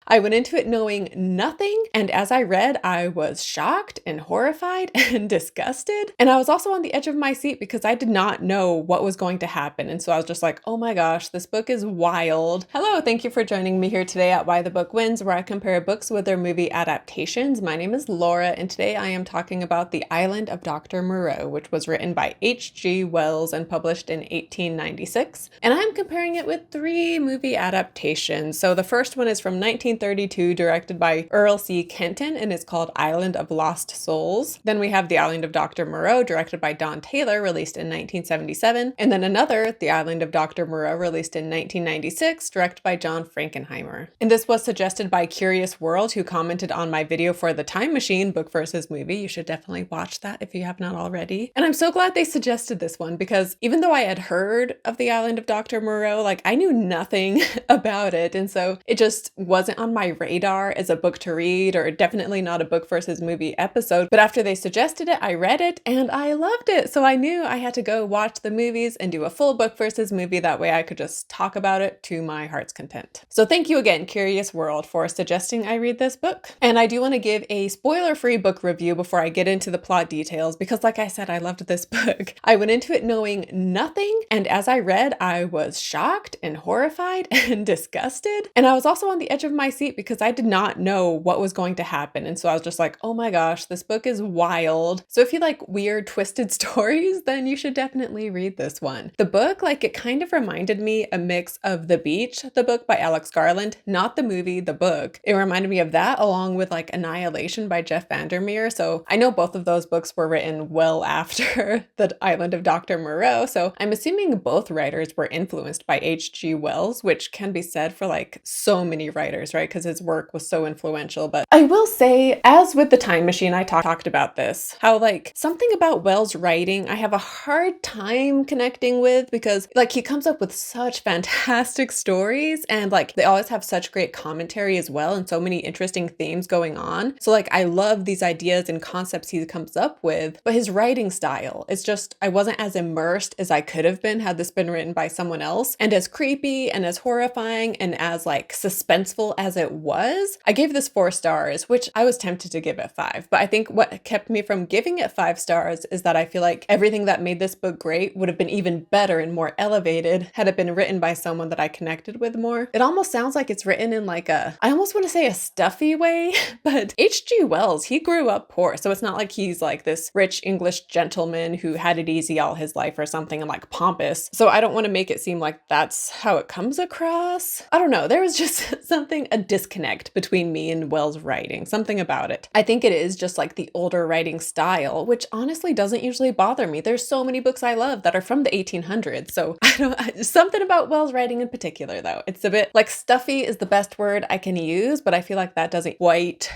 I went into it knowing nothing, and as I read, I was shocked and horrified and disgusted. And I was also on the edge of my seat because I did not know what was going to happen. And so I was just like, oh my gosh, this book is wild. Hello, thank you for joining me here today at Why the Book Wins, where I compare books with their movie adaptations. My name is Laura, and today I am talking about The Island of Dr. Moreau, which was written by H.G. Wells and published in 1896. And I'm comparing it with three movie adaptations. So the first one is from 1932, directed by Earl C. Kenton, and it's called Island of Lost Souls. Then we have The Island of Dr. Moreau, directed by Don Taylor, released in 1977. And then another, The Island of Dr. Moreau, released in 1996, directed by John Frankenheimer. And this was suggested by Curious World, who commented on my video for The Time Machine, book versus movie. You should definitely watch that if you have not already. And I'm so glad they suggested this one because even though I had heard of The Island of Dr. Moreau, like I knew nothing about it. And so it just wasn't on my radar as a book to read, or definitely not a book versus movie episode. But after they suggested it, I read it and I loved it. So I knew I had to go watch the movies and do a full book versus movie. That way I could just talk about it to my heart's content. So thank you again, Curious World, for suggesting I read this book. And I do want to give a spoiler-free book review before I get into the plot details, because like I said, I loved this book. I went into it knowing nothing, and as I read, I was shocked and horrified and disgusted. And I was also on the edge of my seat because I did not know what was going to happen. And so I was just like, oh my gosh, this book is wild. So if you like weird, twisted stories, then you should definitely read this one. The book, like, it kind of reminded me a mix of The Beach, the book by Alex Garland, not the movie, the book. It reminded me of that, along with like Annihilation by Jeff Vandermeer. So I know both of those books were written well after The Island of Dr. Moreau. So I'm assuming both writers were influenced by H.G. Wells, which can be said for like so many writers, right? Because his work was so influential. But I will say, as with The Time Machine, I talked about this, how like something about Wells' writing I have a hard time connecting with, because like he comes up with such fantastic stories, and like they always have such great commentary as well, and so many interesting themes going on. So like I love these ideas and concepts he comes up with, but his writing style, it's just, I wasn't as immersed as I could have been had this been written by someone else. And as creepy and as horrifying and as like suspenseful as it was, I gave this 4 stars, which I was tempted to give it 5. But I think what kept me from giving it 5 stars is that I feel like everything that made this book great would have been even better and more elevated had it been written by someone that I connected with more. It almost sounds like it's written in like a, I almost want to say a stuffy way, but H.G. Wells, he grew up poor. So it's not like he's like this rich English gentleman who had it easy all his life or something, and like pompous. So I don't want to make it seem like that's how it comes across. I don't know. There was just something, a disconnect between me and Wells' writing, something about it. I think it is just like the older writing style, which honestly doesn't usually bother me. There's so many books I love that are from the 1800s. So I don't, something about Wells' writing in particular though. It's a bit like stuffy is the best word I can use, but I feel like that doesn't quite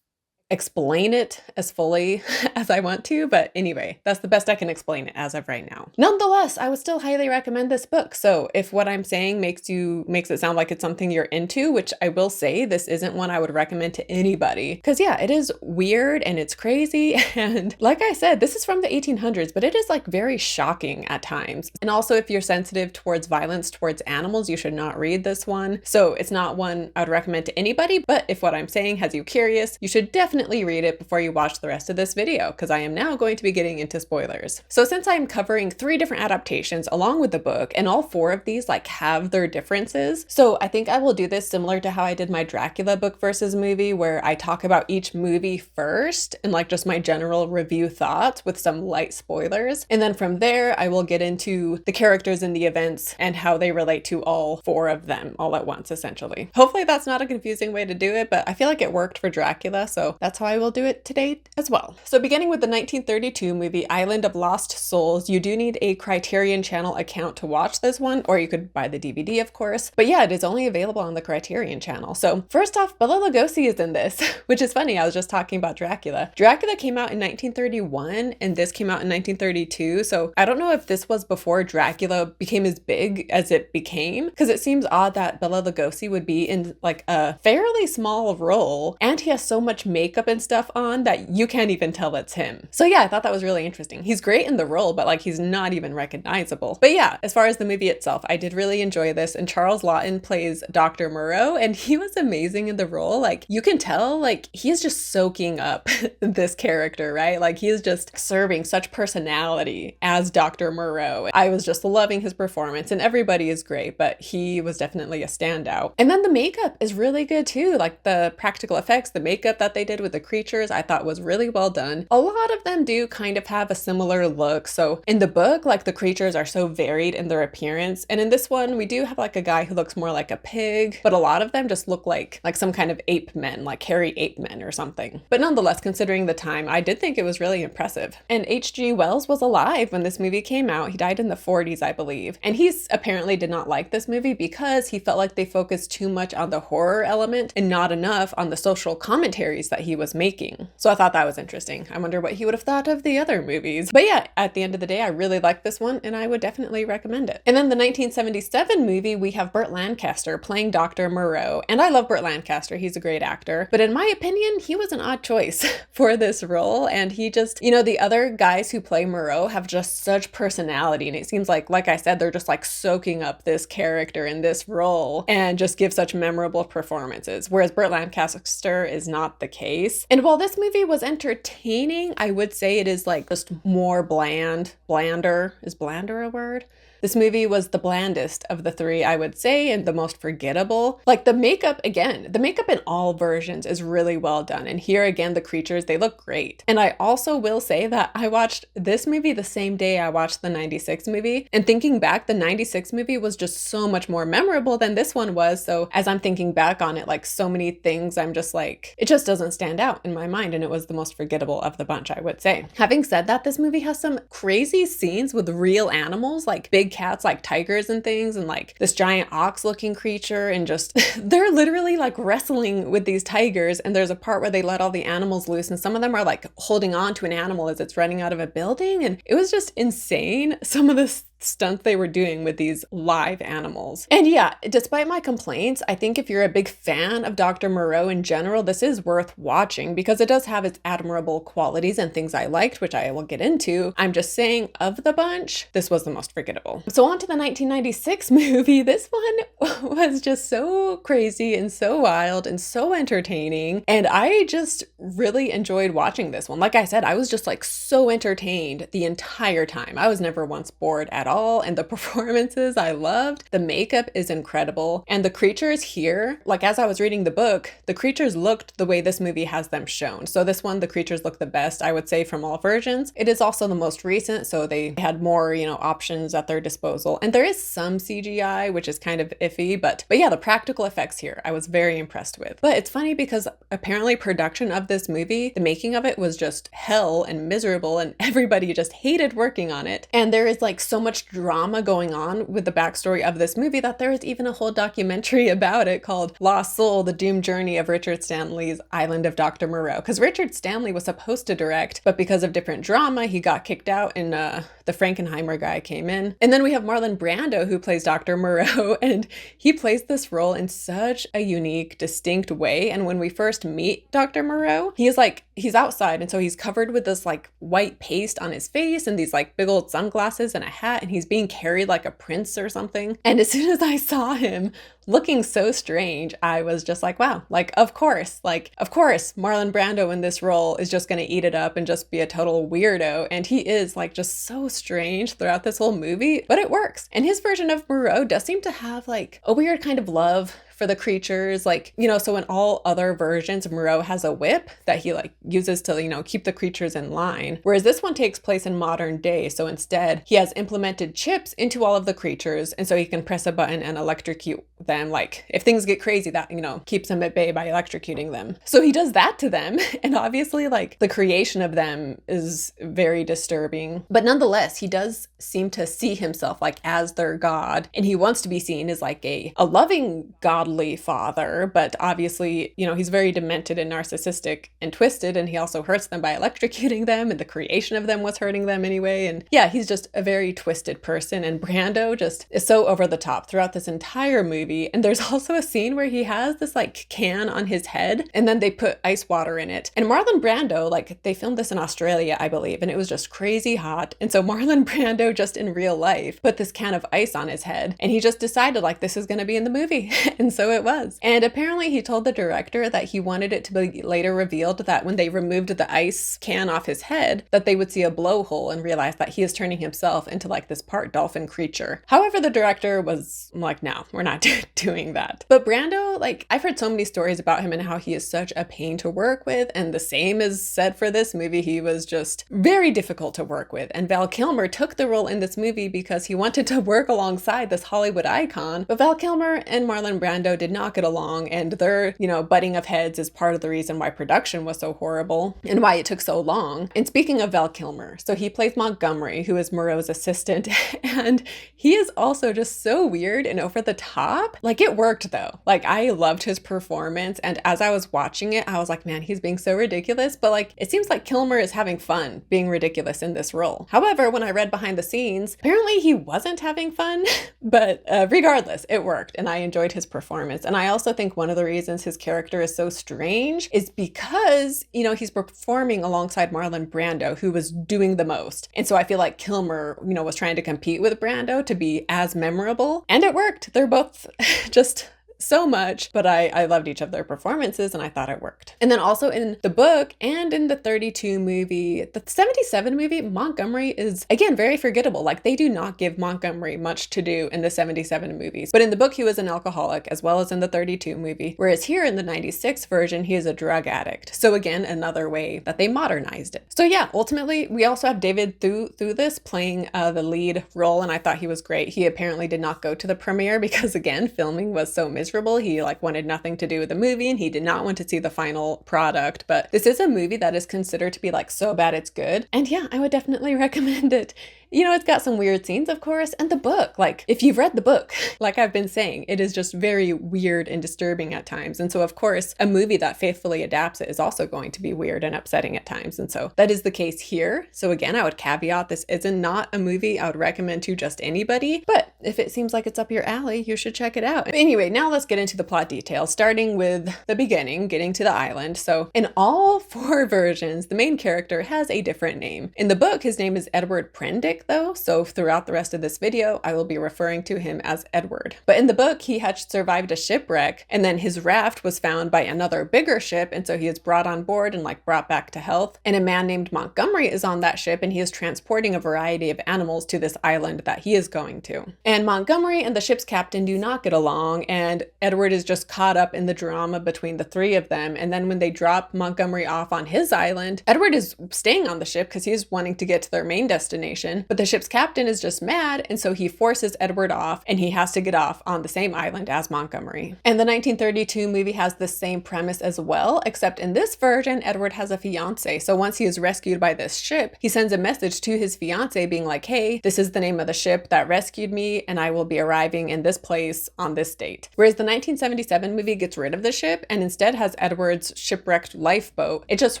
explain it as fully as I want to, but anyway, that's the best I can explain it as of right now. Nonetheless, I would still highly recommend this book. So if what I'm saying makes it sound like it's something you're into, which I will say this isn't one I would recommend to anybody, because yeah, it is weird and it's crazy, and like I said, this is from the 1800s, but it is like very shocking at times. And also, if you're sensitive towards violence towards animals, you should not read this one. So it's not one I would recommend to anybody, but if what I'm saying has you curious, you should definitely read it before you watch the rest of this video, because I am now going to be getting into spoilers. So since I'm covering 3 different adaptations along with the book, and all 4 of these like have their differences, so I think I will do this similar to how I did my Dracula book versus movie, where I talk about each movie first and like just my general review thoughts with some light spoilers. And then from there, I will get into the characters and the events and how they relate to all 4 of them all at once, essentially. Hopefully that's not a confusing way to do it, but I feel like it worked for Dracula, so that's how I will do it today as well. So beginning with the 1932 movie Island of Lost Souls, you do need a Criterion Channel account to watch this one, or you could buy the DVD, of course. But yeah, it is only available on the Criterion Channel. So first off, Bela Lugosi is in this, which is funny. I was just talking about Dracula. Dracula came out in 1931 and this came out in 1932. So I don't know if this was before Dracula became as big as it became, because it seems odd that Bela Lugosi would be in like a fairly small role, and he has so much makeup makeup and stuff on that you can't even tell it's him. So yeah, I thought that was really interesting. He's great in the role, but like he's not even recognizable. But yeah, as far as the movie itself, I did really enjoy this, and Charles Laughton plays Dr. Moreau, and he was amazing in the role. Like you can tell, like he is just soaking up this character, right? Like he is just serving such personality as Dr. Moreau. I was just loving his performance, and everybody is great, but he was definitely a standout. And then the makeup is really good too. Like the practical effects, the makeup that they did with the creatures, I thought was really well done. A lot of them do kind of have a similar look. So in the book, like the creatures are so varied in their appearance. And in this one, we do have like a guy who looks more like a pig, but a lot of them just look like some kind of ape men, like hairy ape men or something. But nonetheless, considering the time, I did think it was really impressive. And H.G. Wells was alive when this movie came out. He died in the 40s, I believe. And he apparently did not like this movie because he felt like they focused too much on the horror element and not enough on the social commentaries that he was making. So I thought that was interesting. I wonder what he would have thought of the other movies. But yeah, at the end of the day, I really liked this one and I would definitely recommend it. And then the 1977 movie, we have Burt Lancaster playing Dr. Moreau. And I love Burt Lancaster. He's a great actor. But in my opinion, he was an odd choice for this role. And he just, you know, the other guys who play Moreau have just such personality. And it seems like I said, they're just like soaking up this character in this role and just give such memorable performances. Whereas Burt Lancaster is not the case. And while this movie was entertaining, I would say it is like just more bland. Blander. Is blander a word? This movie was the blandest of the three, I would say, and the most forgettable. Like the makeup, again, the makeup in all versions is really well done. And here again, the creatures, they look great. And I also will say that I watched this movie the same day I watched the 96 movie. And thinking back, the 96 movie was just so much more memorable than this one was. So as I'm thinking back on it, like so many things, I'm just like, it just doesn't stand out in my mind. And it was the most forgettable of the bunch, I would say. Having said that, this movie has some crazy scenes with real animals, like big cats like tigers and things, and like this giant ox looking creature, and just they're literally like wrestling with these tigers, and there's a part where they let all the animals loose and some of them are like holding on to an animal as it's running out of a building, and it was just insane, some of the stunts they were doing with these live animals. And yeah, despite my complaints, I think if you're a big fan of Dr. Moreau in general, this is worth watching because it does have its admirable qualities and things I liked, which I will get into. I'm just saying, of the bunch, this was the most forgettable. So on to the 1996 movie. This one was just so crazy and so wild and so entertaining. And I just really enjoyed watching this one. Like I said, I was just like so entertained the entire time. I was never once bored at all, and the performances I loved. The makeup is incredible, and the creatures here, like as I was reading the book, the creatures looked the way this movie has them shown. So this one, the creatures look the best, I would say, from all versions. It is also the most recent, so they had more, you know, options at their disposal. And there is some CGI, which is kind of iffy, but yeah, the practical effects here, I was very impressed with. But it's funny because apparently production of this movie, the making of it was just hell and miserable, and everybody just hated working on it. And there is like so much drama going on with the backstory of this movie that there is even a whole documentary about it called Lost Soul, The Doomed Journey of Richard Stanley's Island of Dr. Moreau. Because Richard Stanley was supposed to direct, but because of different drama, he got kicked out and the Frankenheimer guy came in. And then we have Marlon Brando, who plays Dr. Moreau, and he plays this role in such a unique, distinct way. And when we first meet Dr. Moreau, he's outside, and so he's covered with this like white paste on his face and these like big old sunglasses and a hat, and he's being carried like a prince or something. And as soon as I saw him looking so strange, I was just like, wow, of course, Marlon Brando in this role is just going to eat it up and just be a total weirdo. And he is like just so strange throughout this whole movie, but it works. And his version of Moreau does seem to have like a weird kind of love for the creatures, like, you know, so in all other versions, Moreau has a whip that he like uses to, you know, keep the creatures in line. Whereas this one takes place in modern day. So instead he has implemented chips into all of the creatures. And so he can press a button and electrocute them. Like if things get crazy, that, you know, keeps them at bay by electrocuting them. So he does that to them. And obviously like the creation of them is very disturbing, but nonetheless, he does seem to see himself like as their god, and he wants to be seen as like a loving, godly father, but obviously, he's very demented and narcissistic and twisted, and he also hurts them by electrocuting them, and the creation of them was hurting them anyway. And yeah, he's just a very twisted person, and Brando just is so over the top throughout this entire movie. And there's also a scene where he has this like can on his head, and then they put ice water in it. And Marlon Brando, like, they filmed this in Australia, I believe, and it was just crazy hot. And so Marlon Brando, just in real life, put this can of ice on his head, and he just decided like this is going to be in the movie. And so it was. And apparently he told the director that he wanted it to be later revealed that when they removed the ice can off his head, that they would see a blowhole and realize that he is turning himself into like this part dolphin creature. However, the director was like, no, we're not doing that. But Brando, like, I've heard so many stories about him and how he is such a pain to work with, and the same is said for this movie. He was just very difficult to work with, and Val Kilmer took the role in this movie because he wanted to work alongside this Hollywood icon. But Val Kilmer and Marlon Brando did not get along, and their, butting of heads is part of the reason why production was so horrible and why it took so long. And speaking of Val Kilmer, so he plays Montgomery, who is Moreau's assistant, and he is also just so weird and over the top. Like, it worked though. Like, I loved his performance, and as I was watching it, I was like, man, he's being so ridiculous. But like, it seems like Kilmer is having fun being ridiculous in this role. However, when I read behind the scenes, apparently he wasn't having fun, but regardless, it worked, and I enjoyed his performance. And I also think one of the reasons his character is so strange is because, he's performing alongside Marlon Brando, who was doing the most. And so I feel like Kilmer, was trying to compete with Brando to be as memorable, and it worked. They're both just so much, but I loved each of their performances, and I thought it worked. And then also in the book and in the 32 movie, the 77 movie, Montgomery is, again, very forgettable. Like, they do not give Montgomery much to do in the 77 movies. But in the book, he was an alcoholic, as well as in the 32 movie. Whereas here in the 96 version, he is a drug addict. So again, another way that they modernized it. So yeah, ultimately, we also have David Thewlis playing the lead role, and I thought he was great. He apparently did not go to the premiere because, again, filming was so miserable. He wanted nothing to do with the movie, and he did not want to see the final product. But this is a movie that is considered to be like so bad it's good. And yeah, I would definitely recommend it. It's got some weird scenes, of course, and the book, like, if you've read the book, like I've been saying, it is just very weird and disturbing at times. And so, of course, a movie that faithfully adapts it is also going to be weird and upsetting at times. And so that is the case here. So again, I would caveat, this isn't not a movie I would recommend to just anybody, but if it seems like it's up your alley, you should check it out. Anyway, now let's get into the plot details, starting with the beginning, getting to the island. So in all 4 versions, the main character has a different name. In the book, his name is Edward Prendick, though, so throughout the rest of this video, I will be referring to him as Edward. But in the book, he had survived a shipwreck, and then his raft was found by another bigger ship, and so he is brought on board and brought back to health. And a man named Montgomery is on that ship, and he is transporting a variety of animals to this island that he is going to. And Montgomery and the ship's captain do not get along, and Edward is just caught up in the drama between the 3 of them. And then when they drop Montgomery off on his island, Edward is staying on the ship because he's wanting to get to their main destination, but the ship's captain is just mad, and so he forces Edward off, and he has to get off on the same island as Montgomery. And the 1932 movie has the same premise as well, except in this version, Edward has a fiance. So once he is rescued by this ship, he sends a message to his fiance being like, hey, this is the name of the ship that rescued me, and I will be arriving in this place on this date. Whereas the 1977 movie gets rid of the ship and instead has Edward's shipwrecked lifeboat. It just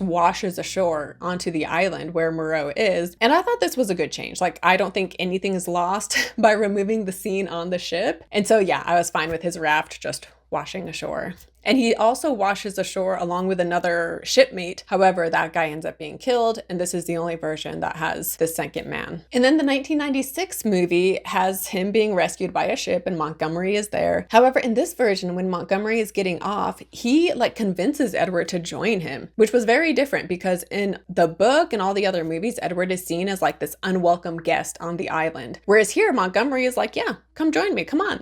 washes ashore onto the island where Moreau is. And I thought this was a good change. Like, I don't think anything is lost by removing the scene on the ship. And so yeah, I was fine with his raft just washing ashore. And he also washes ashore along with another shipmate. However, that guy ends up being killed, and this is the only version that has the second man. And then the 1996 movie has him being rescued by a ship, and Montgomery is there. However, in this version, when Montgomery is getting off, he convinces Edward to join him, which was very different because in the book and all the other movies, Edward is seen as this unwelcome guest on the island. Whereas here, Montgomery is like, yeah, come join me, come on.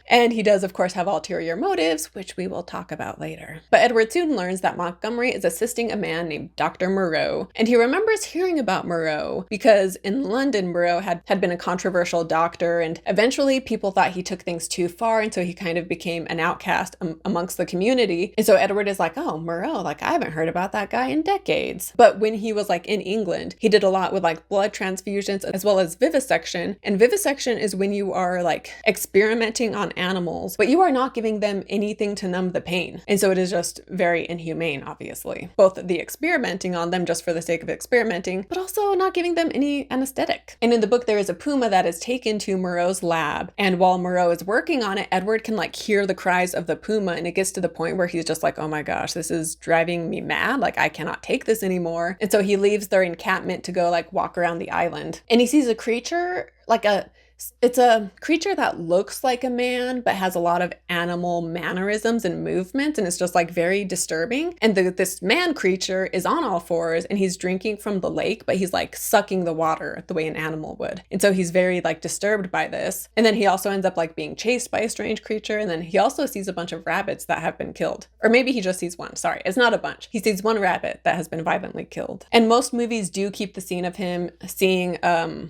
And he does, of course, have ulterior motives, which we will talk talk about later. But Edward soon learns that Montgomery is assisting a man named Dr. Moreau, and he remembers hearing about Moreau because in London, Moreau had been a controversial doctor, and eventually people thought he took things too far, and so he kind of became an outcast amongst the community. And so Edward is like, oh, Moreau, like I haven't heard about that guy in decades. But when he was like in England, he did a lot with like blood transfusions as well as vivisection. And vivisection is when you are like experimenting on animals, but you are not giving them anything to numb the pain. And so it is just very inhumane, obviously. Both the experimenting on them just for the sake of experimenting, but also not giving them any anesthetic. And in the book, there is a puma that is taken to Moreau's lab. And while Moreau is working on it, Edward can like hear the cries of the puma. And it gets to the point where he's just like, oh my gosh, this is driving me mad. Like I cannot take this anymore. And so he leaves their encampment to go like walk around the island. And he sees a creature, it's a creature that looks like a man, but has a lot of animal mannerisms and movements, and it's just like very disturbing. And this man creature is on all fours, and he's drinking from the lake, but he's like sucking the water the way an animal would. And so he's very like disturbed by this. And then he also ends up like being chased by a strange creature. And then he also sees a bunch of rabbits that have been killed. Or maybe he just sees one. Sorry, it's not a bunch. He sees one rabbit that has been violently killed. And most movies do keep the scene of him seeing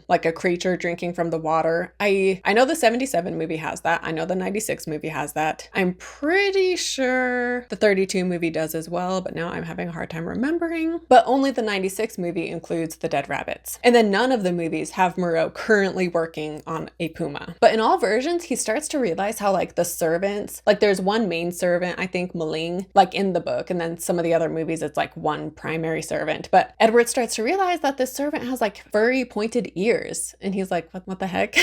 like a creature drinking from the water. I know the 77 movie has that. I know the 96 movie has that. I'm pretty sure the 32 movie does as well, but now I'm having a hard time remembering. But only the 96 movie includes the dead rabbits. And then none of the movies have Moreau currently working on a puma. But in all versions, he starts to realize how like the servants, like there's one main servant, I think Maling, like in the book, and then some of the other movies, it's like one primary servant. But Edward starts to realize that this servant has like furry pointed ears. And he's like, what the heck?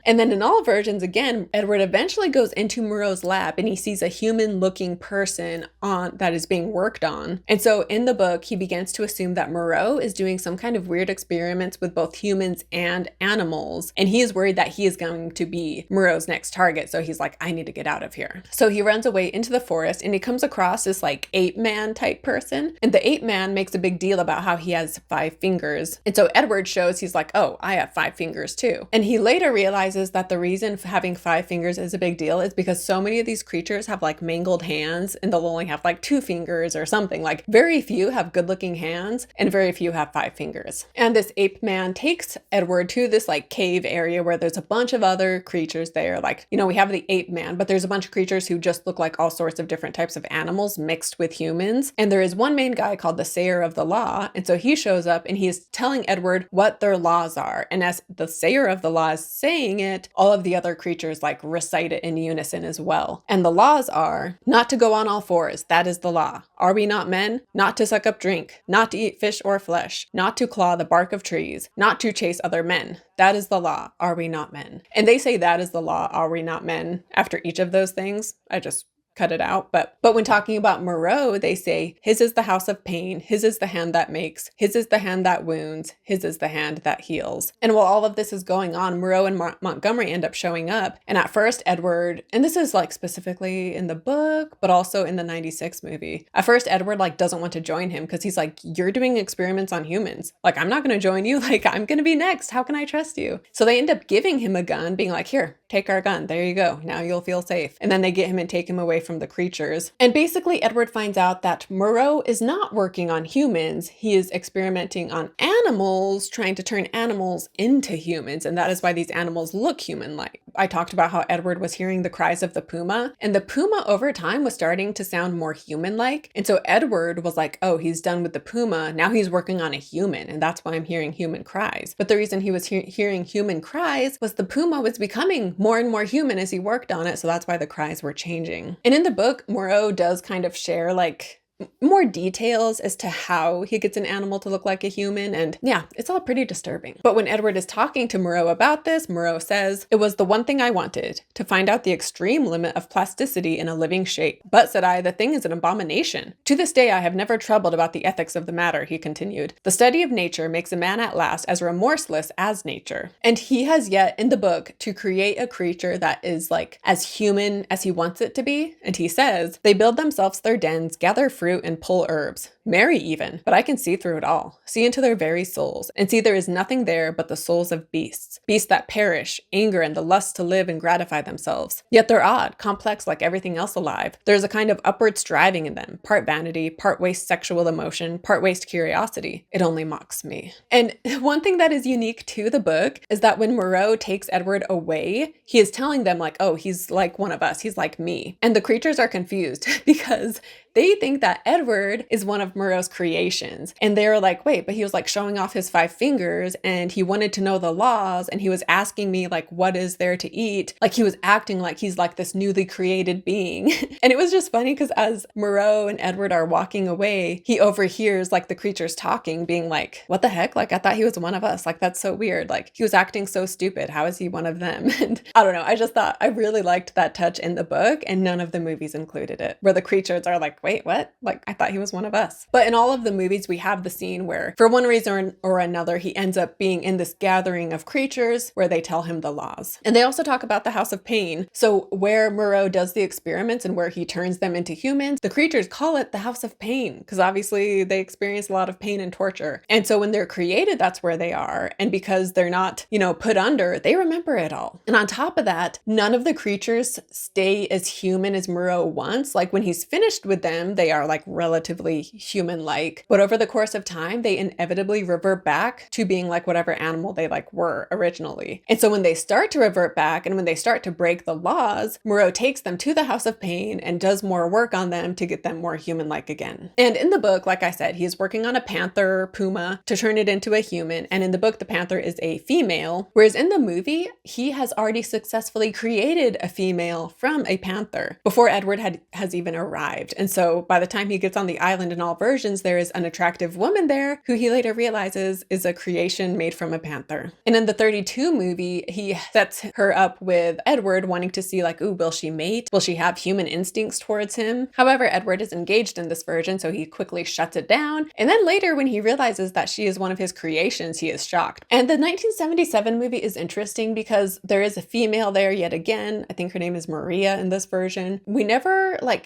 And then in all versions, again, Edward eventually goes into Moreau's lab and he sees a human-looking person that is being worked on. And so in the book, he begins to assume that Moreau is doing some kind of weird experiments with both humans and animals. And he is worried that he is going to be Moreau's next target. So he's like, I need to get out of here. So he runs away into the forest and he comes across this like ape man type person. And the ape man makes a big deal about how he has 5 fingers. And so Edward shows he's like, oh, I have 5 fingers too. And he later realizes that the reason for having 5 fingers is a big deal is because so many of these creatures have like mangled hands and they'll only have like 2 fingers or something. Like very few have good looking hands and very few have 5 fingers. And this ape man takes Edward to this like cave area where there's a bunch of other creatures there. Like, you know, we have the ape man, but there's a bunch of creatures who just look like all sorts of different types of animals mixed with humans. And there is one main guy called the Sayer of the Law. And so he shows up and he's telling Edward what their laws are. And as the Sayer of the Law is saying it, all of the other creatures like recite it in unison as well. And the laws are not to go on all fours. That is the law. Are we not men? Not to suck up drink, not to eat fish or flesh, not to claw the bark of trees, not to chase other men. That is the law. Are we not men? And they say that is the law. Are we not men? After each of those things, I just cut it out. But when talking about Moreau, they say his is the house of pain, his is the hand that makes, his is the hand that wounds, his is the hand that heals. And while all of this is going on, Moreau and Montgomery end up showing up. And at first Edward, and this is like specifically in the book, but also in the 96 movie, at first Edward like doesn't want to join him because he's like, you're doing experiments on humans. Like, I'm not going to join you. Like, I'm going to be next. How can I trust you? So they end up giving him a gun, being like, here, take our gun. There you go. Now you'll feel safe. And then they get him and take him away from the creatures. And basically Edward finds out that Moreau is not working on humans. He is experimenting on animals, trying to turn animals into humans. And that is why these animals look human-like. I talked about how Edward was hearing the cries of the puma, and the puma over time was starting to sound more human-like. And so Edward was like, oh, he's done with the puma. Now he's working on a human. And that's why I'm hearing human cries. But the reason he was hearing human cries was the puma was becoming more and more human as he worked on it. So that's why the cries were changing. And in the book, Moreau does kind of share like more details as to how he gets an animal to look like a human. And yeah, it's all pretty disturbing. But when Edward is talking to Moreau about this, Moreau says, it was the one thing I wanted, to find out the extreme limit of plasticity in a living shape. But, said I, the thing is an abomination. To this day, I have never troubled about the ethics of the matter, he continued. The study of nature makes a man at last as remorseless as nature. And he has yet in the book to create a creature that is like as human as he wants it to be. And he says, they build themselves their dens, gather fruit, and pull herbs. marry even, but I can see through it all, see into their very souls, and see there is nothing there but the souls of beasts, beasts that perish, anger, and the lust to live and gratify themselves. Yet they're odd, complex like everything else alive. There's a kind of upward striving in them, part vanity, part waste sexual emotion, part waste curiosity. It only mocks me. And one thing that is unique to the book is that when Moreau takes Edward away, he is telling them like, oh, he's like one of us, he's like me. And the creatures are confused because they think that Edward is one of Moreau's creations. And they're like, wait, but he was like showing off his 5 fingers and he wanted to know the laws and he was asking me like, what is there to eat? Like he was acting like he's like this newly created being. And it was just funny because as Moreau and Edward are walking away, he overhears like the creatures talking, being like, what the heck? Like I thought he was one of us. Like that's so weird. Like he was acting so stupid. How is he one of them? And I don't know. I just thought I really liked that touch in the book and none of the movies included it, where the creatures are like, wait, what? Like, I thought he was one of us. But in all of the movies, we have the scene where, for one reason or another, he ends up being in this gathering of creatures where they tell him the laws. And they also talk about the House of Pain. So where Moreau does the experiments and where he turns them into humans, the creatures call it the House of Pain because obviously they experience a lot of pain and torture. And so when they're created, that's where they are. And because they're not, put under, they remember it all. And on top of that, none of the creatures stay as human as Moreau wants. Like when he's finished with them, they are like relatively human-like, but over the course of time, they inevitably revert back to being like whatever animal they like were originally. And so when they start to revert back and when they start to break the laws, Moreau takes them to the House of Pain and does more work on them to get them more human-like again. And in the book, like I said, he's working on a panther, puma, to turn it into a human. And in the book, the panther is a female, whereas in the movie, he has already successfully created a female from a panther before Edward has even arrived. And so by the time he gets on the island in all versions, there is an attractive woman there who he later realizes is a creation made from a panther. And in the 32 movie, he sets her up with Edward wanting to see like, ooh, will she mate? Will she have human instincts towards him? However, Edward is engaged in this version, so he quickly shuts it down. And then later when he realizes that she is one of his creations, he is shocked. And the 1977 movie is interesting because there is a female there yet again. I think her name is Maria in this version.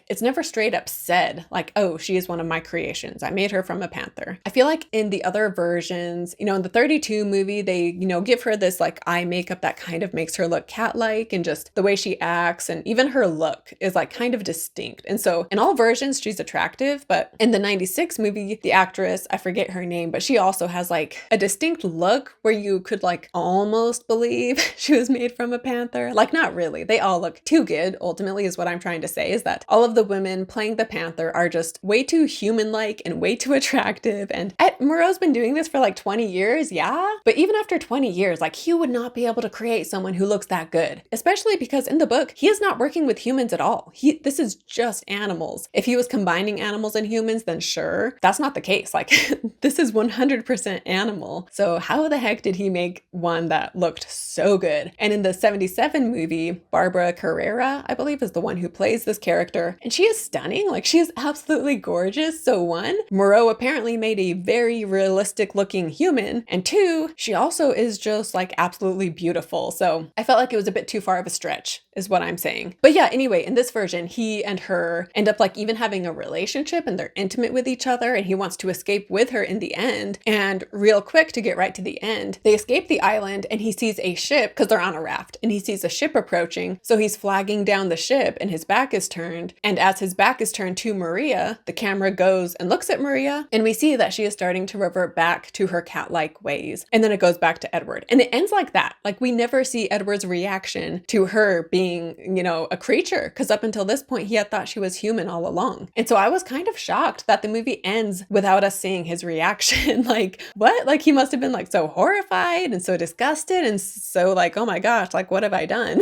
It's never straight up said like, oh, she is one of my creations. I made her from a panther. I feel like in the other versions, in the 32 movie, they, give her this like eye makeup that kind of makes her look cat-like, and just the way she acts and even her look is like kind of distinct. And so in all versions, she's attractive, but in the 96 movie, the actress, I forget her name, but she also has like a distinct look where you could like almost believe she was made from a panther. Like not really. They all look too good, ultimately, is what I'm trying to say, is that all of the women playing the panther are just way too human-like and way too attractive. And Moreau's been doing this for like 20 years, yeah? But even after 20 years, like he would not be able to create someone who looks that good, especially because in the book, he is not working with humans at all. This is just animals. If he was combining animals and humans, then sure, that's not the case. Like this is 100% animal. So how the heck did he make one that looked so good? And in the 77 movie, Barbara Carrera, I believe, is the one who plays this character. And she is stunning. Like she is absolutely gorgeous. So one, Moreau apparently made a very realistic looking human. And two, she also is just like absolutely beautiful. So I felt like it was a bit too far of a stretch, is what I'm saying. But yeah, anyway, in this version, he and her end up like even having a relationship and they're intimate with each other and he wants to escape with her in the end. And real quick to get right to the end, they escape the island and he sees a ship because they're on a raft and he sees a ship approaching. So he's flagging down the ship and his back is turned. And as his back is turned to Maria, the camera goes and looks at Maria and we see that she is starting to revert back to her cat-like ways. And then it goes back to Edward. And it ends like that. Like we never see Edward's reaction to her being, a creature, because up until this point, he had thought she was human all along. And so I was kind of shocked that the movie ends without us seeing his reaction. Like, what? Like he must have been like so horrified and so disgusted and so like, oh my gosh, like what have I done?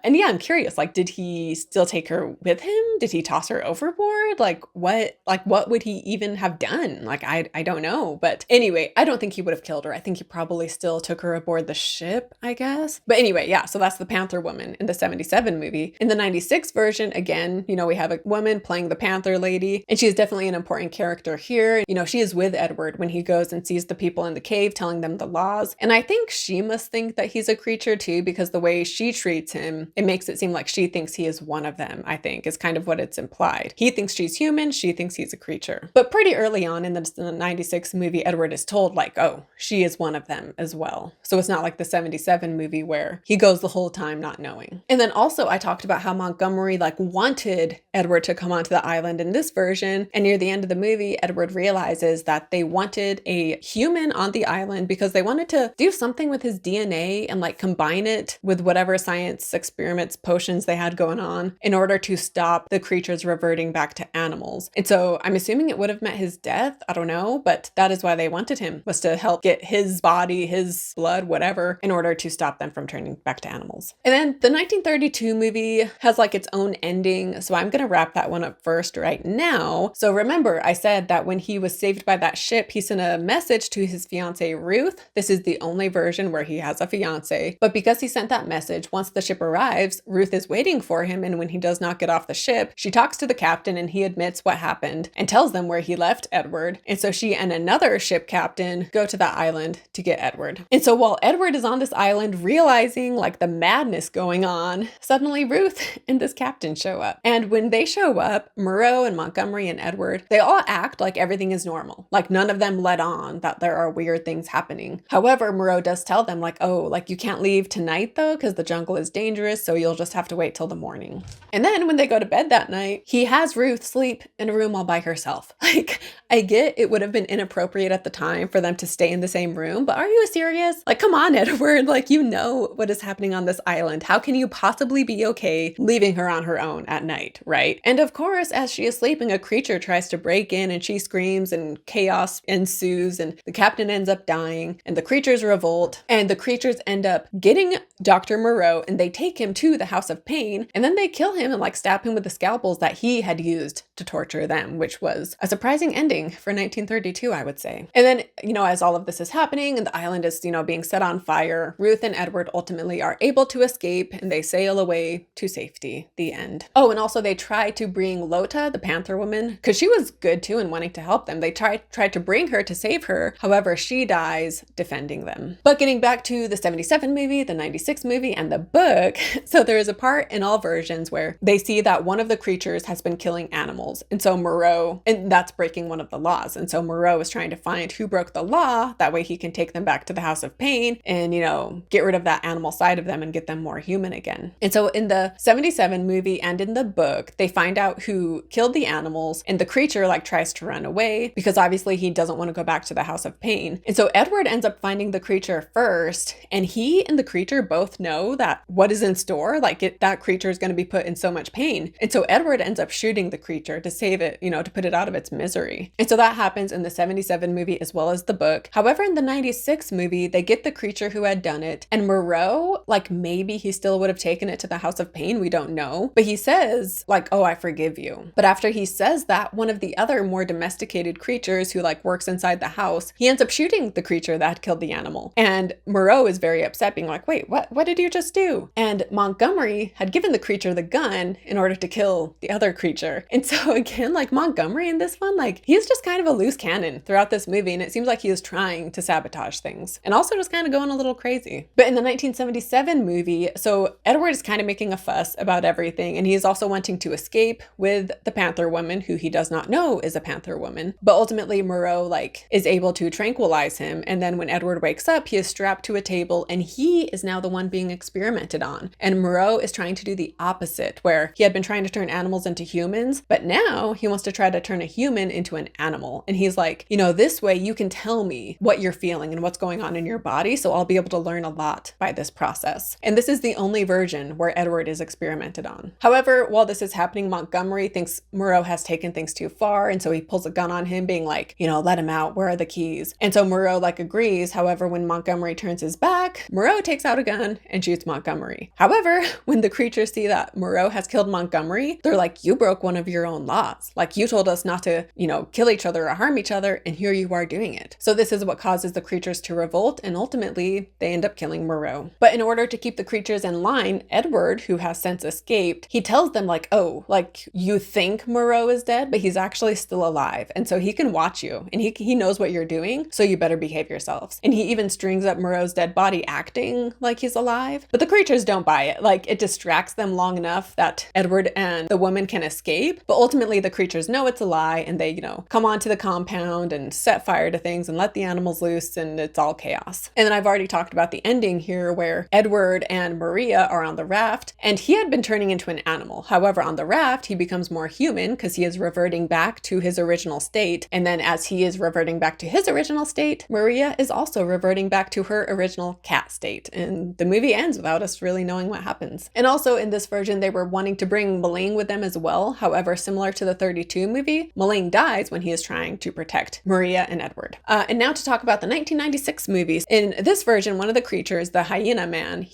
And yeah, I'm curious, like, did he still take her with him? Did he toss her overboard? Like what would he even have done? Like, I don't know. But anyway, I don't think he would have killed her. I think he probably still took her aboard the ship, I guess. But anyway, yeah, so that's the Panther woman in the 77 movie. In the 96 version, again, we have a woman playing the Panther lady, and she is definitely an important character here. She is with Edward when he goes and sees the people in the cave telling them the laws. And I think she must think that he's a creature too, because the way she treats him, it makes it seem like she thinks he is one of them, I think, is kind of what it's implied. He thinks she's human, she thinks he's a creature. her. But pretty early on in the 96 movie, Edward is told like, oh, she is one of them as well. So it's not like the 77 movie where he goes the whole time not knowing. And then also I talked about how Montgomery like wanted Edward to come onto the island in this version. And near the end of the movie, Edward realizes that they wanted a human on the island because they wanted to do something with his DNA and like combine it with whatever science experiments, potions they had going on in order to stop the creatures reverting back to animals. And so I'm assuming it would have meant his death. I don't know, but that is why they wanted him, was to help get his body, his blood, whatever, in order to stop them from turning back to animals. And then the 1932 movie has like its own ending. So I'm going to wrap that one up first right now. So remember, I said that when he was saved by that ship, he sent a message to his fiancee, Ruth. This is the only version where he has a fiancee. But because he sent that message, once the ship arrives, Ruth is waiting for him. And when he does not get off the ship, she talks to the captain and he admits what happened and tells them where he left Edward. And so she and another ship captain go to that island to get Edward. And so while Edward is on this island realizing like the madness going on, suddenly Ruth and this captain show up. And when they show up, Moreau and Montgomery and Edward, they all act like everything is normal. Like none of them let on that there are weird things happening. However, Moreau does tell them like, oh, like you can't leave tonight though, because the jungle is dangerous. So you'll just have to wait till the morning. And then when they go to bed that night, he has Ruth sleep in a room all by herself. Like I get it would have been inappropriate at the time for them to stay in the same room, but are you serious? Like, come on, Edward, like, you know what is happening on this island. How can you possibly be okay leaving her on her own at night, right? And of course, as she is sleeping, a creature tries to break in and she screams and chaos ensues and the captain ends up dying and the creatures revolt and the creatures end up getting Dr. Moreau and they take him to the House of Pain and then they kill him and like stab him with the scalpels that he had used to torture them, which was a surprising ending for 1932, I would say. And then, you know, as all of this is happening and the island is, you know, being set on fire, Ruth and Edward ultimately are able to escape and they sail away to safety. The end. Oh, and also they try to bring Lota, the panther woman, because she was good too and wanting to help them. They tried to bring her to save her. However, she dies defending them. But getting back to the 77 movie, the 96 movie, and the book, so there is a part in all versions where they see that one of the creatures has been killing animals. And so Moreau, and that's breaking one of the laws. And so Moreau is trying to find who broke the law. That way he can take them back to the House of Pain and, you know, get rid of that animal side of them and get them more human again. And so in the 77 movie and in the book, they find out who killed the animals and the creature like tries to run away because obviously he doesn't want to go back to the House of Pain. And so Edward ends up finding the creature first and he and the creature both know that what is in store, like that creature is going to be put in so much pain. And so Edward ends up shooting the creature to save it, you know, to put it out of its misery. And so that happens in the 77 movie as well as the book. However, in the 96 movie, they get the creature who had done it and Moreau, like maybe he still would have taken it to the House of Pain. We don't know. But he says like, oh, I forgive you. But after he says that, one of the other more domesticated creatures who like works inside the house, he ends up shooting the creature that had killed the animal. And Moreau is very upset being like, wait, what did you just do? And Montgomery had given the creature the gun in order to kill the other creature. And so again, like Montgomery in this one, like he's just kind of a loose cannon throughout this movie. And it seems like he is trying to sabotage things and also just kind of going a little crazy. But in the 1977 movie, so Edward is kind of making a fuss about everything. And he is also wanting to escape with the panther woman who he does not know is a panther woman. But ultimately Moreau like is able to tranquilize him. And then when Edward wakes up, he is strapped to a table and he is now the one being experimented on. And Moreau is trying to do the opposite where he had been trying to turn animals into humans, but now he wants to try to turn a human into an animal. And he's like, you know, this way you can tell me what you're feeling and what's going on in your body. So I'll be able to learn a lot by this process. And this is the only version where Edward is experimented on. However, while this is happening, Montgomery thinks Moreau has taken things too far. And so he pulls a gun on him being like, you know, let him out. Where are the keys? And so Moreau like agrees. However, when Montgomery turns his back, Moreau takes out a gun and shoots Montgomery. However, when the creatures see that Moreau has killed Montgomery, they're like, you broke one of your own laws. Like you told us not to, you know, kill each other or harm each other. And here you are doing it. So this is what causes the creatures to revolt. And ultimately they end up killing Moreau. But in order to keep the creatures in line, Edward, who has since escaped, he tells them like, oh, like you think Moreau is dead, but he's actually still alive. And so he can watch you and he knows what you're doing. So you better behave yourselves. And he even strings up Moreau's dead body acting like he's alive. But the creatures don't buy it. Like it distracts them long enough that Edward and the woman can escape. But ultimately the creatures know it's a lie lie, and they, come onto the compound and set fire to things and let the animals loose, and it's all chaos. And then I've already talked about the ending here where Edward and Maria are on the raft, and he had been turning into an animal. However, on the raft, he becomes more human because he is reverting back to his original state. And then as he is reverting back to his original state, Maria is also reverting back to her original cat state. And the movie ends without us really knowing what happens. And also in this version, they were wanting to bring Maling with them as well. However, similar to the 32 movie, Maling dies when he is trying to protect Maria and Edward. And now to talk about the 1996 movies. In this version, one of the creatures, the hyena man,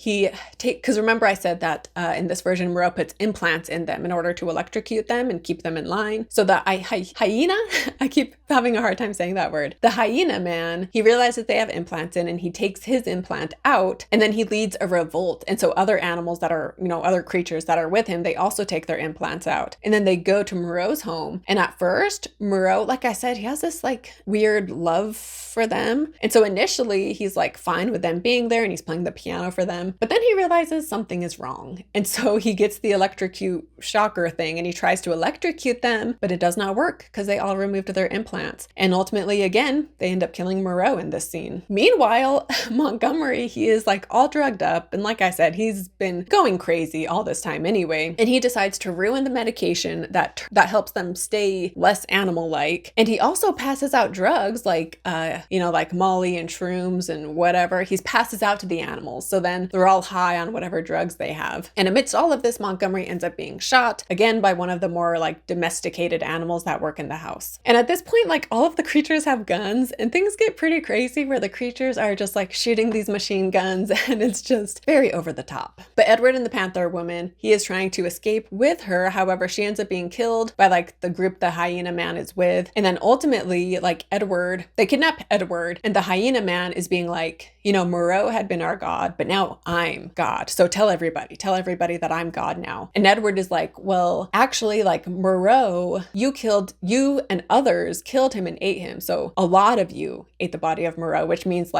because remember I said that in this version, Moreau puts implants in them in order to electrocute them and keep them in line. So the hyena, I keep having a hard time saying that word. The hyena man, he realizes they have implants in, and he takes his implant out, and then he leads a revolt. And so other animals that are, other creatures that are with him, they also take their implants out. And then they go to Moreau's home. And at first, Moreau, like I said, he has this weird love for them. And so initially he's fine with them being there, and he's playing the piano for them. But then he realizes something is wrong. And so he gets the electrocute shocker thing, and he tries to electrocute them, but it does not work because they all removed their implants. And ultimately, again, they end up killing Moreau in this scene. Meanwhile, Montgomery, he is all drugged up. And like I said, he's been going crazy all this time anyway. And he decides to ruin the medication that helps them stay less animal-like. And he also passes out drugs like Molly and shrooms and whatever. He passes out to the animals. So then they're all high on whatever drugs they have. And amidst all of this, Montgomery ends up being shot again by one of the more domesticated animals that work in the house. And at this point, all of the creatures have guns, and things get pretty crazy where the creatures are just shooting these machine guns, and it's just very over the top. But Edward and the panther woman, he is trying to escape with her. However, she ends up being killed by the group the hyena man is with. And then ultimately, Edward, they kidnap Edward, and the hyena man is being Moreau had been our god, but now I'm God. So tell everybody that I'm God now. And Edward is well, actually, Moreau, you and others killed him and ate him. So a lot of you ate the body of Moreau, which means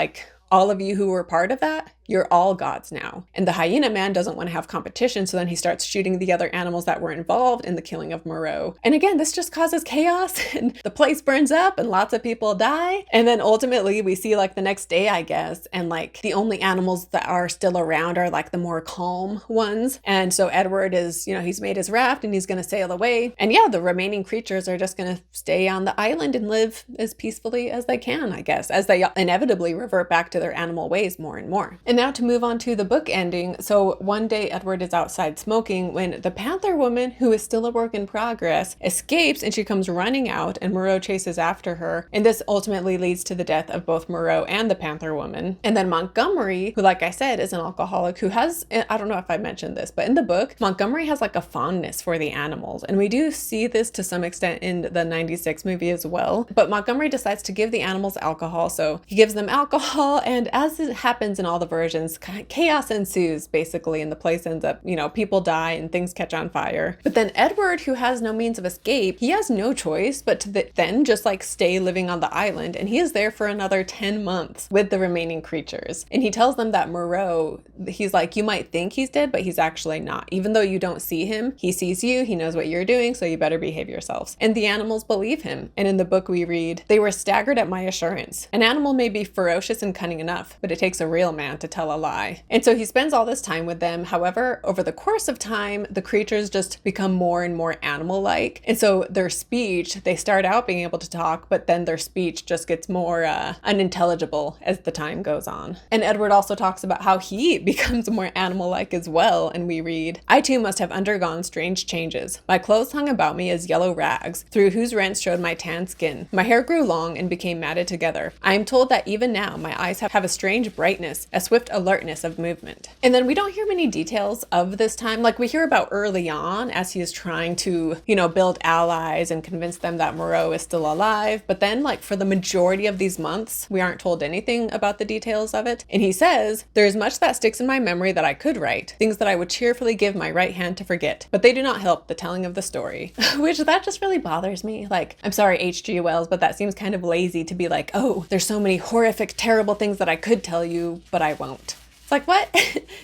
all of you who were part of that, you're all gods now. And the hyena man doesn't want to have competition, so then he starts shooting the other animals that were involved in the killing of Moreau. And again, this just causes chaos, and the place burns up, and lots of people die. And then ultimately, we see the next day, I guess, and the only animals that are still around are the more calm ones. And so Edward is, he's made his raft, and he's going to sail away. And yeah, the remaining creatures are just going to stay on the island and live as peacefully as they can, I guess, as they inevitably revert back to their animal ways more and more. And now to move on to the book ending. So one day Edward is outside smoking when the panther woman, who is still a work in progress, escapes, and she comes running out, and Moreau chases after her. And this ultimately leads to the death of both Moreau and the panther woman. And then Montgomery, who like I said is an alcoholic, who has, I don't know if I mentioned this, but in the book, Montgomery has a fondness for the animals. And we do see this to some extent in the 96 movie as well. But Montgomery decides to give the animals alcohol. So he gives them alcohol, and as it happens in all the versions, chaos ensues basically, and the place ends up, people die and things catch on fire. But then Edward, who has no means of escape, he has no choice but to then just stay living on the island, and he is there for another 10 months with the remaining creatures. And he tells them that Moreau, he's you might think he's dead, but he's actually not. Even though you don't see him, he sees you, he knows what you're doing, so you better behave yourselves. And the animals believe him. And in the book we read, "They were staggered at my assurance. An animal may be ferocious and cunning enough, but it takes a real man to tell a lie." And so he spends all this time with them. However, over the course of time, the creatures just become more and more animal-like. And so their speech, they start out being able to talk, but then their speech just gets more unintelligible as the time goes on. And Edward also talks about how he becomes more animal-like as well. And we read, "I too must have undergone strange changes. My clothes hung about me as yellow rags, through whose rents showed my tan skin. My hair grew long and became matted together. I am told that even now my eyes have a strange brightness, a swift alertness of movement." And then we don't hear many details of this time. We hear about early on as he is trying to, build allies and convince them that Moreau is still alive. But then for the majority of these months, we aren't told anything about the details of it. And he says, "There is much that sticks in my memory that I could write, things that I would cheerfully give my right hand to forget, but they do not help the telling of the story." Which that just really bothers me. I'm sorry, H.G. Wells, but that seems kind of lazy to be oh, there's so many horrific, terrible things that I could tell you, but I won't. It's like, what?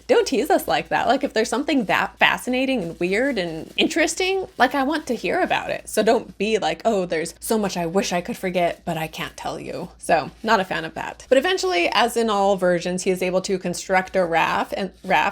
Don't tease us like that. Like, if there's something that fascinating and weird and interesting, like, I want to hear about it. So don't be like, oh, there's so much I wish I could forget, but I can't tell you. So not a fan of that. But eventually, as in all versions, he is able to construct a raft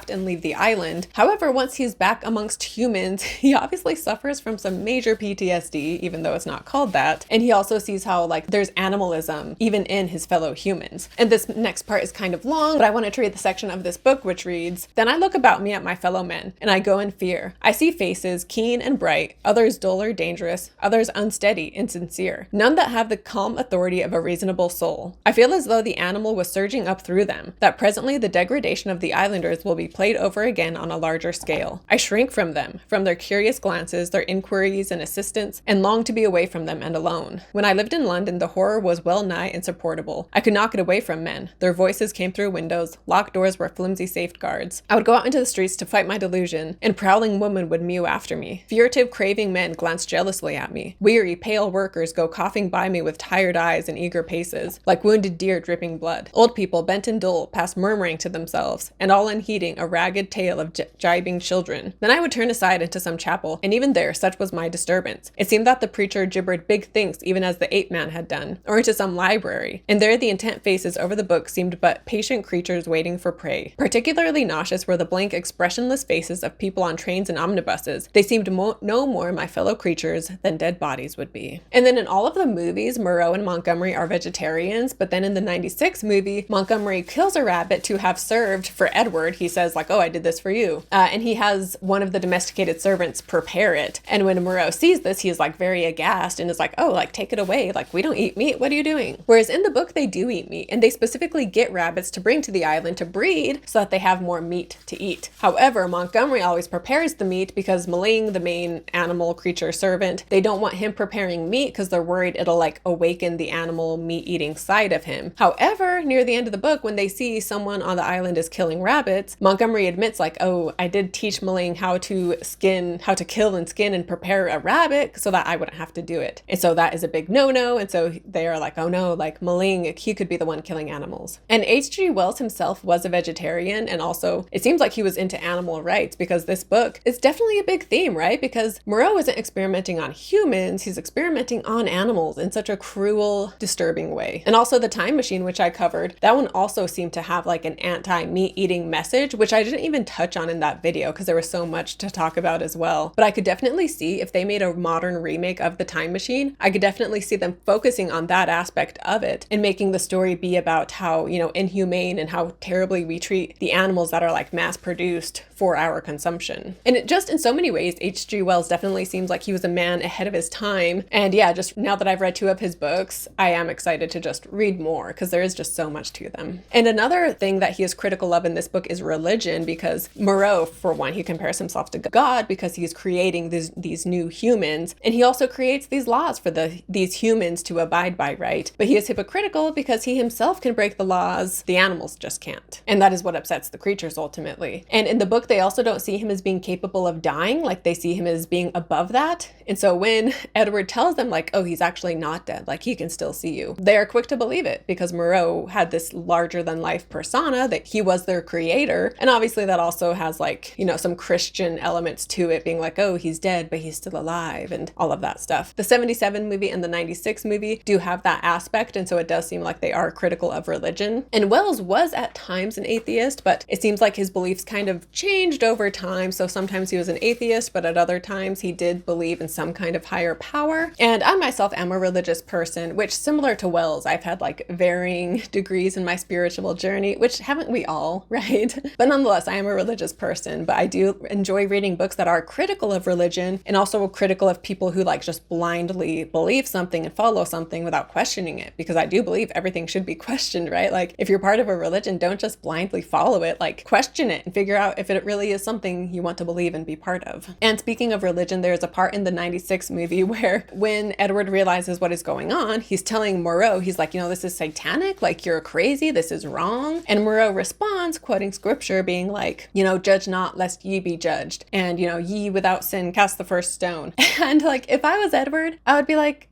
and leave the island. However, once he's back amongst humans, he obviously suffers from some major PTSD, even though it's not called that. And he also sees how like there's animalism even in his fellow humans. And this next part is kind of long, but I wanted to read the section of this book which reads, "Then I look about me at my fellow men, and I go in fear. I see faces keen and bright, others dull or dangerous, others unsteady, insincere, none that have the calm authority of a reasonable soul. I feel as though the animal was surging up through them, that presently the degradation of the islanders will be played over again on a larger scale. I shrink from them, from their curious glances, their inquiries and assistance, and long to be away from them and alone. When I lived in London, the horror was well nigh insupportable. I could not get away from men. Their voices came through windows, locked doors were flimsy safeguards. I would go out into the streets to fight my delusion, and prowling women would mew after me. Furtive, craving men glanced jealously at me. Weary, pale workers go coughing by me with tired eyes and eager paces, like wounded deer dripping blood. Old people, bent and dull, passed murmuring to themselves, and all unheeding a ragged tale of jibing children. Then I would turn aside into some chapel, and even there, such was my disturbance. It seemed that the preacher gibbered big things, even as the ape man had done, or into some library, and there the intent faces over the book seemed but patient creatures waiting for prey. Particularly nauseous were the blank, expressionless faces of people on trains and omnibuses. They seemed no more my fellow creatures than dead bodies would be." And then in all of the movies, Moreau and Montgomery are vegetarians, but then in the 96 movie, Montgomery kills a rabbit to have served for Edward. He says like, oh, I did this for you. And he has one of the domesticated servants prepare it. And when Moreau sees this, he's like very aghast and is like, oh, like take it away. Like we don't eat meat. What are you doing? Whereas in the book, they do eat meat, and they specifically get rabbits to bring to the island to breed so that they have more meat to eat. However, Montgomery always prepares the meat because Maling, the main animal creature servant, they don't want him preparing meat because they're worried it'll like awaken the animal meat eating side of him. However, near the end of the book, when they see someone on the island is killing rabbits, Montgomery admits like, oh, I did teach Maling how to kill and skin and prepare a rabbit so that I wouldn't have to do it. And so that is a big no-no. And so they are like, oh no, like Maling, he could be the one killing animals. And H.G. Wells himself was a vegetarian, and also it seems like he was into animal rights, because this book is definitely a big theme, right? Because Moreau isn't experimenting on humans, he's experimenting on animals in such a cruel, disturbing way. And also the time machine, which I covered, that one also seemed to have like an anti-meat eating message, which I didn't even touch on in that video because there was so much to talk about as well. But I could definitely see if they made a modern remake of the time machine, I could definitely see them focusing on that aspect of it and making the story be about how, you know, inhumane and how terribly we treat the animals that are like mass produced for our consumption. And it just in so many ways, H.G. Wells definitely seems like he was a man ahead of his time. And yeah, just now that I've read 2 of his books, I am excited to just read more because there is just so much to them. And another thing that he is critical of in this book is religion, because Moreau, for one, he compares himself to God because he's creating these new humans, and he also creates these laws for these humans to abide by, right? But he is hypocritical because he himself can break the laws, the animals just can't. And that is what upsets the creatures ultimately. And in the book, they also don't see him as being capable of dying, like they see him as being above that. And so when Edward tells them like, oh, he's actually not dead, like he can still see you, they are quick to believe it because Moreau had this larger than life persona that he was their creator. And obviously that also has like, you know, some Christian elements to it, being like, oh, he's dead, but he's still alive and all of that stuff. The 77 movie and the 96 movie do have that aspect. And so it does seem like they are critical of religion. And Wells was at times an atheist, but it seems like his beliefs kind of changed over time. So sometimes he was an atheist, but at other times he did believe in some kind of higher power. And I myself am a religious person, which similar to Wells, I've had like varying degrees in my spiritual journey, which haven't we all, right? But nonetheless, I am a religious person, but I do enjoy reading books that are critical of religion and also critical of people who like just blindly believe something and follow something without questioning it, because I do believe everything should be questioned, right? Like if you're part of a religion, don't just blindly follow it, like question it and figure out if it really is something you want to believe and be part of. And speaking of religion, there's a part in the 96 movie where when Edward realizes what is going on, he's telling Moreau, he's like, you know, this is satanic, like you're crazy, this is wrong. And Moreau responds, quoting scripture, being like, you know, judge not lest ye be judged. And, you know, ye without sin cast the first stone. And like, if I was Edward, I would be like,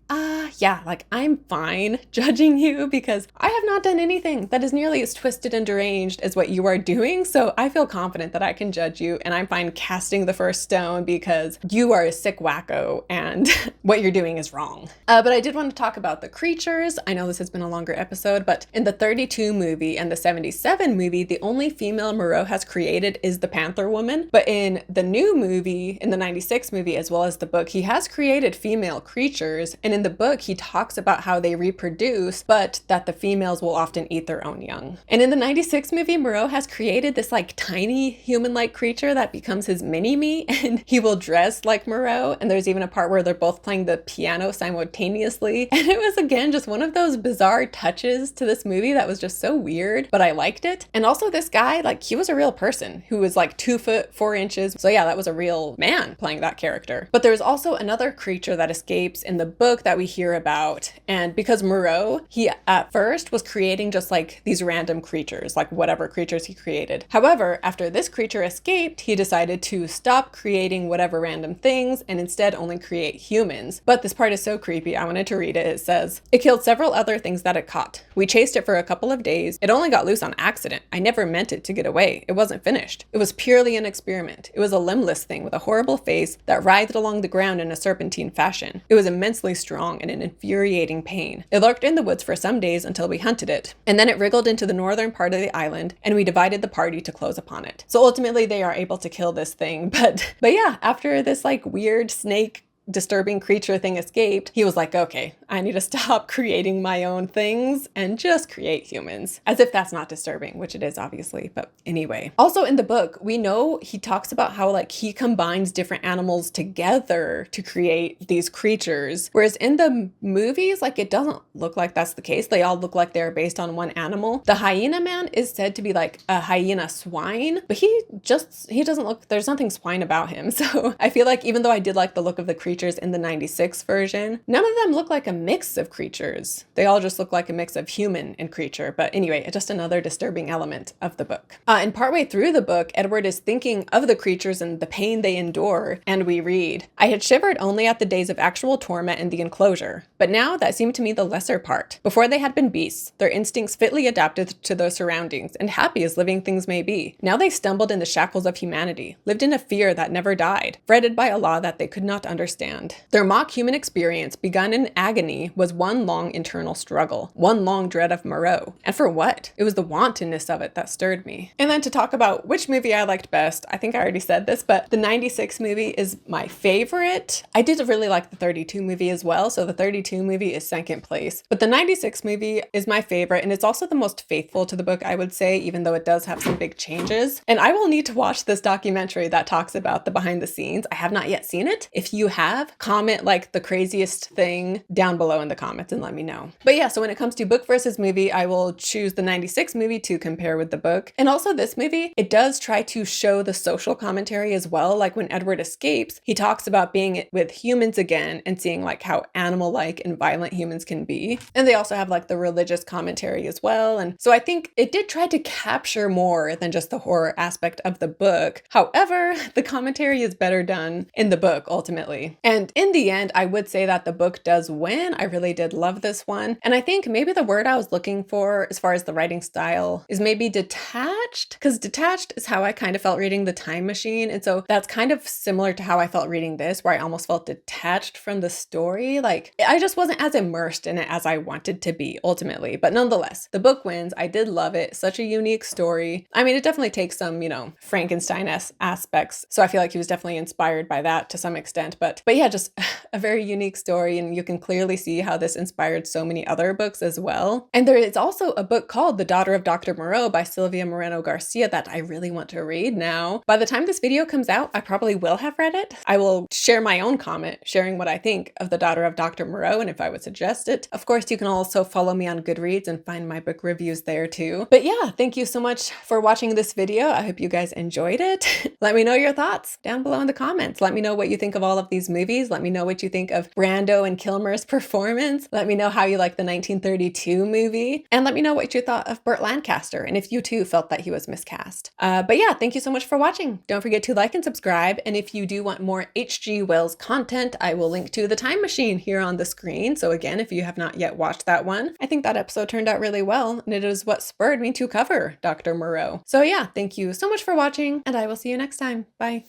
Yeah, like I'm fine judging you because I have not done anything that is nearly as twisted and deranged as what you are doing. So I feel confident that I can judge you, and I'm fine casting the first stone because you are a sick wacko and what you're doing is wrong. But I did want to talk about the creatures. I know this has been a longer episode, but in the 32 movie and the 77 movie, the only female Moreau has created is the Panther woman. But in the new movie, in the 96 movie, as well as the book, he has created female creatures. And in the book, he talks about how they reproduce, but that the females will often eat their own young. And in the 96 movie, Moreau has created this like tiny human-like creature that becomes his mini-me, and he will dress like Moreau. And there's even a part where they're both playing the piano simultaneously. And it was, again, just one of those bizarre touches to this movie that was just so weird, but I liked it. And also this guy, like, he was a real person who was like 2 foot 4 inches. So yeah, that was a real man playing that character. But there's also another creature that escapes in the book that we hear about. And because Moreau, he at first was creating just like these random creatures, like whatever creatures he created. However, after this creature escaped, he decided to stop creating whatever random things and instead only create humans. But this part is so creepy, I wanted to read it. It says, "It killed several other things that it caught. We chased it for a couple of days. It only got loose on accident. I never meant it to get away. It wasn't finished. It was purely an experiment. It was a limbless thing with a horrible face that writhed along the ground in a serpentine fashion. It was immensely strong and an infuriating pain. It lurked in the woods for some days until we hunted it. And then it wriggled into the northern part of the island, and we divided the party to close upon it." So ultimately they are able to kill this thing. But yeah, after this like weird snake disturbing creature thing escaped, he was like, okay, I need to stop creating my own things and just create humans. As if that's not disturbing, which it is obviously, but anyway. Also in the book, we know he talks about how like he combines different animals together to create these creatures. Whereas in the movies, like it doesn't look like that's the case. They all look like they're based on one animal. The hyena man is said to be like a hyena swine, but he doesn't look, there's nothing swine about him. So I feel like even though I did like the look of the creatures in the 96 version, none of them look like a mix of creatures. They all just look like a mix of human and creature. But anyway, just another disturbing element of the book. And partway through the book, Edward is thinking of the creatures and the pain they endure, and we read, "I had shivered only at the days of actual torment in the enclosure, but now that seemed to me the lesser part. Before they had been beasts, their instincts fitly adapted to their surroundings, and happy as living things may be. Now they stumbled in the shackles of humanity, lived in a fear that never died, fretted by a law that they could not understand. Their mock human experience, begun in agony, was one long internal struggle, one long dread of Moreau. And for what? It was the wantonness of it that stirred me." And then to talk about which movie I liked best, I think I already said this, but the 96 movie is my favorite. I did really like the 32 movie as well, so the 32 movie is second place. But the 96 movie is my favorite, and it's also the most faithful to the book, I would say, even though it does have some big changes. And I will need to watch this documentary that talks about the behind the scenes. I have not yet seen it. If you have, comment like the craziest thing down below in the comments and let me know. But yeah, so when it comes to book versus movie, I will choose the 96 movie to compare with the book. And also this movie, it does try to show the social commentary as well. Like when Edward escapes, he talks about being with humans again and seeing like how animal-like and violent humans can be. And they also have like the religious commentary as well. And so I think it did try to capture more than just the horror aspect of the book. However, the commentary is better done in the book ultimately. And in the end, I would say that the book does win. I really did love this one. And I think maybe the word I was looking for as far as the writing style is maybe detached, because detached is how I kind of felt reading The Time Machine. And so that's kind of similar to how I felt reading this, where I almost felt detached from the story. Like I just wasn't as immersed in it as I wanted to be ultimately. But nonetheless, the book wins. I did love it. Such a unique story. I mean, it definitely takes some, Frankenstein-esque aspects. So I feel like he was definitely inspired by that to some extent. But yeah, just a very unique story. And you can clearly see how this inspired so many other books as well. And there is also a book called The Daughter of Dr. Moreau by Sylvia Moreno Garcia that I really want to read now. By the time this video comes out, I probably will have read it. I will share my own comment, sharing what I think of The Daughter of Dr. Moreau and if I would suggest it. Of course, you can also follow me on Goodreads and find my book reviews there too. But yeah, thank you so much for watching this video. I hope you guys enjoyed it. Let me know your thoughts down below in the comments. Let me know what you think of all of these movies. movies. Let me know what you think of Brando and Kilmer's performance. Let me know how you like the 1932 movie. And let me know what you thought of Burt Lancaster and if you too felt that he was miscast. But yeah, thank you so much for watching. Don't forget to like and subscribe. And if you do want more H.G. Wells content, I will link to The Time Machine here on the screen. So again, if you have not yet watched that one, I think that episode turned out really well, and it is what spurred me to cover Dr. Moreau. So yeah, thank you so much for watching, and I will see you next time. Bye.